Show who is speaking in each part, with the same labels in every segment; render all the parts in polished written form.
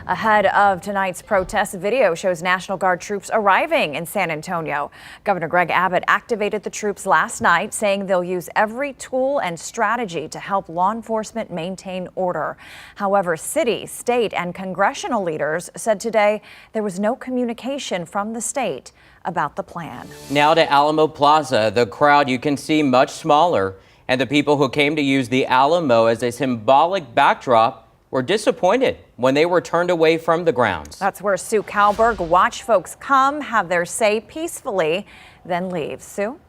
Speaker 1: Ahead of tonight's protest, video shows National Guard troops arriving in San Antonio. Governor Greg Abbott activated the troops last night, saying they'll use every tool and strategy to help law enforcement maintain order. However, city, state, and congressional leaders said today there was no communication from the state about the plan.
Speaker 2: Now to Alamo Plaza, the crowd you can see much smaller, and the people who came to use the Alamo as a symbolic backdrop were disappointed when they were turned away from the grounds.
Speaker 1: That's where Sue Kalberg watched folks come, have their say peacefully, then leave. Sue?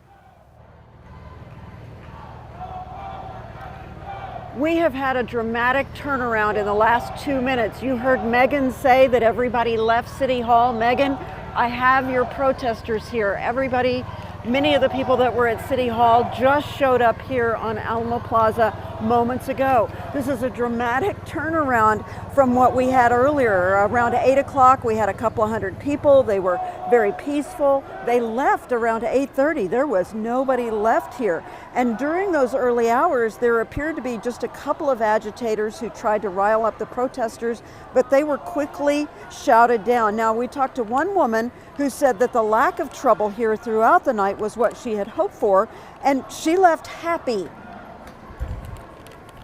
Speaker 3: We have had a dramatic turnaround in the last 2 minutes. You heard Megan say that everybody left City Hall. Megan, I have your protesters here. Everybody, many of the people that were at City Hall just showed up here on Alamo Plaza moments ago. This is a dramatic turnaround from what we had earlier. Around 8 o'clock, we had a couple of hundred people. They were very peaceful. They left around 8:30. There was nobody left here. And during those early hours, there appeared to be just a couple of agitators who tried to rile up the protesters, but they were quickly shouted down. Now, we talked to one woman who said that the lack of trouble here throughout the night was what she had hoped for, and she left happy.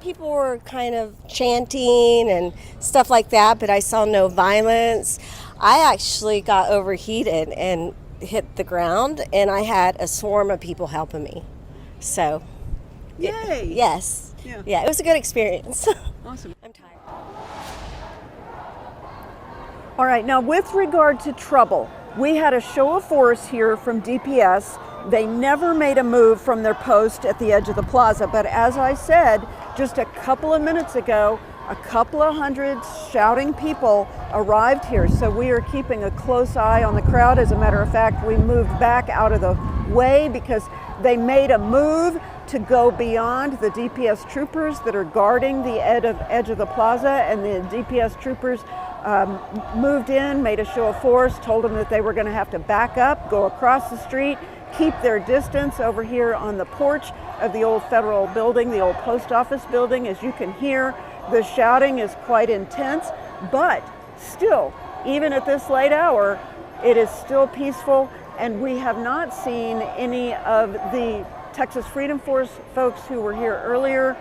Speaker 4: People were kind of chanting and stuff like that, but I saw no violence. I actually got overheated and hit the ground, and I had a swarm of people helping me. So,
Speaker 3: Yay!
Speaker 4: Yes. Yeah, it was a good experience.
Speaker 3: Awesome.
Speaker 4: I'm tired.
Speaker 3: All right, now with regard to trouble, we had a show of force here from DPS. They never made a move from their post at the edge of the plaza, but as I said just a couple of minutes ago, a couple of hundred shouting people arrived here, so we are keeping a close eye on the crowd. As a matter of fact, we moved back out of the way because they made a move to go beyond the DPS troopers that are guarding the edge of the plaza, and the DPS troopers moved in, made a show of force, told them that they were going to have to back up, go across the street, keep their distance over here on the porch of the old federal building, the old post office building. As you can hear, the shouting is quite intense, but still, even at this late hour, it is still peaceful, and we have not seen any of the Texas Freedom Force folks who were here earlier.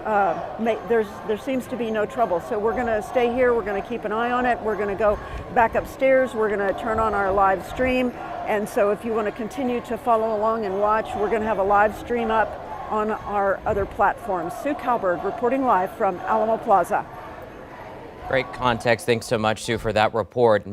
Speaker 3: There seems to be no trouble, so we're going to stay here. We're going to keep an eye on it. We're going to go back upstairs. We're going to turn on our live stream, and so if you want to continue to follow along and watch, we're going to have a live stream up on our other platforms. Sue Kalberg reporting live from Alamo Plaza.
Speaker 2: Great context. Thanks so much, Sue, for that report.